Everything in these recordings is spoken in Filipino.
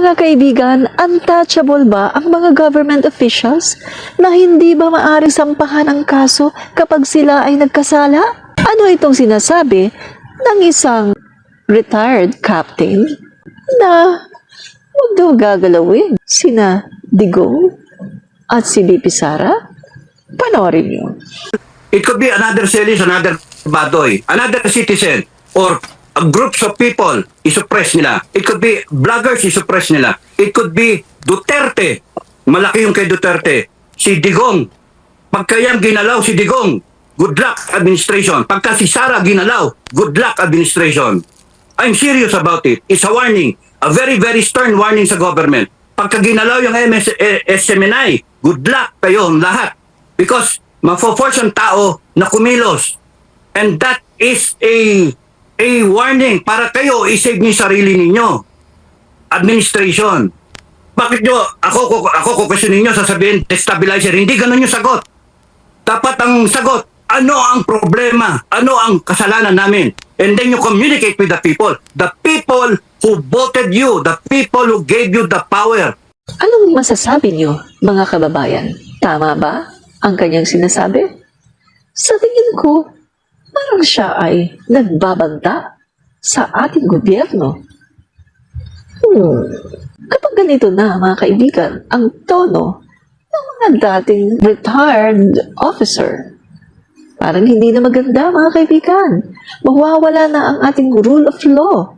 Mga kaibigan, untouchable ba ang mga government officials na hindi ba maaari sampahan ang kaso kapag sila ay nagkasala? Ano itong sinasabi ng isang retired captain na huwag daw gagalawin sina Digong at si BP Sara? Panoorin niyo. It could be another Celis, another Badoy, another citizen, or groups of people, isuppress nila. It could be vloggers, isuppress nila. It could be Duterte. Malaki yung kay Duterte. Si Digong. Pagka yan ginalaw si Digong, good luck administration. Pagka si Sara ginalaw, good luck administration. I'm serious about it. It's a warning. A very, very stern warning sa government. Pagka ginalaw yung SMNI, good luck kayong lahat. Because mafo-force ang tao na kumilos. And that is a warning para kayo isave niyo sarili ninyo. Administration. Bakit nyo, ako kukwestiyonin nyo, sasabihin, destabilizer. Hindi ganun yung sagot. Dapat ang sagot, ano ang problema? Ano ang kasalanan namin? And then you communicate with the people. The people who voted you. The people who gave you the power. Anong masasabi niyo, mga kababayan? Tama ba ang kanyang sinasabi? Sa tingin ko, parang siya ay nagbabanta sa ating gobyerno. Kapag ganito na, mga kaibigan, ang tono ng mga dating retired officer, parang hindi na maganda, mga kaibigan. Mawawala na ang ating rule of law.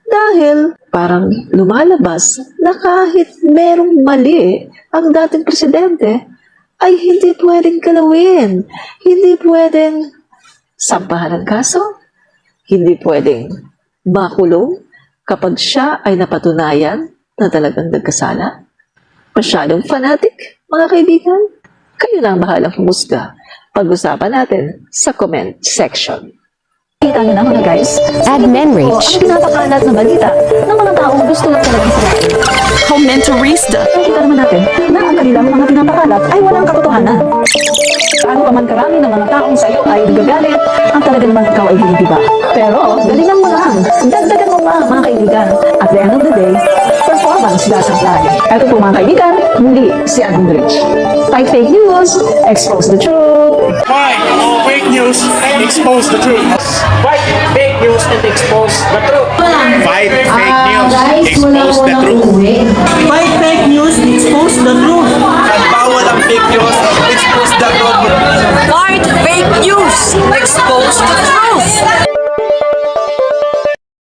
Dahil parang lumalabas na kahit merong mali ang dating presidente, ay hindi pwedeng galawin. Hindi pwedeng sampahan ng kaso, hindi pwedeng makulong kapag siya ay napatunayan na talagang nagkasala. Masyadong fanatic, mga kaibigan. Kayo lang bahalang humusga. Pag-usapan natin sa comment section. Kita nyo na mga guys, Admin ang Reach. pinapakalat na balita ng mga taong gusto lang talagang sirain. Commentarista. Nakikita naman natin na ang kanilang mga pinapakalat ay walang katotohanan. Paano pa man karami ng mga taong sa iyo ay nagagalit, ang talaga naman ikaw ay hinihiba. Pero, galingan mo lang. Dagdagan mo pa, mga kaibigan. At the end of the day, performance doesn't lie. Ito po mga kaibigan, muli si Admin Rich. Fight fake news, expose the truth. Fight fake news and expose the truth. Fight fake news and expose the truth. Fight fake news, expose the truth. Fight fake news, expose the truth. At bawal ang fake news, expose the truth. Fight fake news. Expose the truth.